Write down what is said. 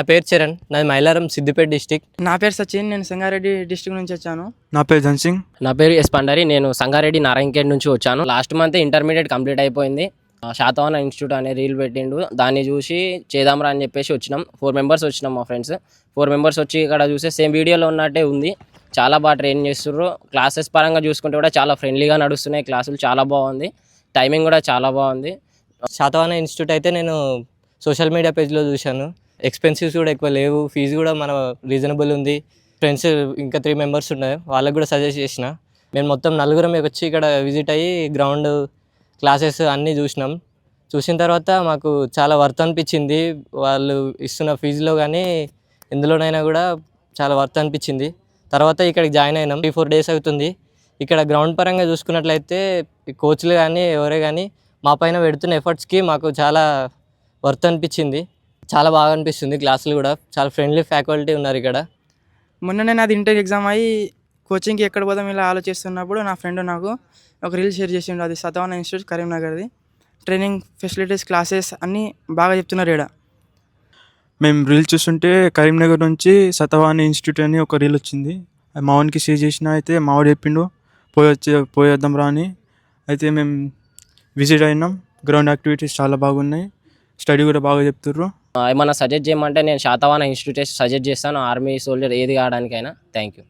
నా పేరు చరణ్, నాది మైలారం సిద్దిపేట డిస్టిక్. నా పేరు సచిన్, నేను సంగారెడ్డి డిస్ట్రిక్ట్ నుంచి వచ్చాను. నా పేరు ధన్సింగ్. నా పేరు ఎస్ పండరి, నేను సంగారెడ్డి నారాయణఖేడ్ నుంచి వచ్చాను. లాస్ట్ మంత్ ఇంటర్మీడియట్ కంప్లీట్ అయిపోయింది. శాతవాహన ఇన్స్టిట్యూట్ అనే రీల్ పెట్టిండు, దాన్ని చూసి చేద్దాంరా అని చెప్పేసి వచ్చినాం. 4 మెంబర్స్ వచ్చినాం, మా ఫ్రెండ్స్ 4 మెంబర్స్ వచ్చి ఇక్కడ చూస్తే సేమ్ వీడియోలో ఉన్నట్టే ఉంది. చాలా బాగా ట్రైన్ చేస్తుర్రు. క్లాసెస్ పరంగా చూసుకుంటే కూడా చాలా ఫ్రెండ్లీగా నడుస్తున్నాయి క్లాసులు, చాలా బాగుంది. టైమింగ్ కూడా చాలా బాగుంది. శాతవాహన ఇన్స్టిట్యూట్ అయితే నేను సోషల్ మీడియా పేజ్లో చూశాను. ఎక్స్పెన్సివ్స్ కూడా ఎక్కువ లేవు, ఫీజు కూడా మన రీజనబుల్ ఉంది. ఫ్రెండ్స్ ఇంకా 3 మెంబర్స్ ఉన్నాయి, వాళ్ళకు కూడా సజెస్ట్ చేసిన. మేము మొత్తం 4 వచ్చి ఇక్కడ విజిట్ అయ్యి గ్రౌండ్ క్లాసెస్ అన్నీ చూసినాం. చూసిన తర్వాత మాకు చాలా వర్త్ అనిపించింది. వాళ్ళు ఇస్తున్న ఫీజులో కానీ ఎందులోనైనా కూడా చాలా వర్త్ అనిపించింది. తర్వాత ఇక్కడికి జాయిన్ అయినాం. 3-4 డేస్ అవుతుంది. ఇక్కడ గ్రౌండ్ పరంగా చూసుకున్నట్లయితే కోచ్లు కానీ ఎవరే కానీ మా పైన పెడుతున్న ఎఫర్ట్స్కి మాకు చాలా వర్త్ అనిపించింది. చాలా బాగా అనిపిస్తుంది. క్లాసులు కూడా చాలా ఫ్రెండ్లీ ఫ్యాకల్టీ ఉన్నారు ఇక్కడ. మొన్ననే నాది ఇంటర్ ఎగ్జామ్ అయ్యి కోచింగ్కి ఎక్కడ పోదాం ఇలా ఆలోచిస్తున్నప్పుడు నా ఫ్రెండ్ నాకు ఒక రీల్ షేర్ చేసిండు. అది శాతవాహన ఇన్స్టిట్యూట్ కరీంనగర్ది. ట్రైనింగ్ ఫెసిలిటీస్ క్లాసెస్ అన్నీ బాగా చెప్తున్నారు ఇక్కడ. మేము రీల్ చూస్తుంటే కరీంనగర్ నుంచి శాతవాహన ఇన్స్టిట్యూట్ అని ఒక రీల్ వచ్చింది. అది మావానికి షేర్ చేసిన, అయితే మావాడు చెప్పిండు పోయేద్దాం రా అని. అయితే మేము విజిట్ అయినాం. గ్రౌండ్ యాక్టివిటీస్ చాలా బాగున్నాయి, స్టడీ కూడా బాగా చెప్తుర్రు. ఏమన్నా సజెస్ట్ చేయమంటే నేను శాతవాహన ఇన్స్టిట్యూట్ సజెస్ట్ చేస్తాను, ఆర్మీ సోల్జర్ ఏది కావడానికైనా. Thank you.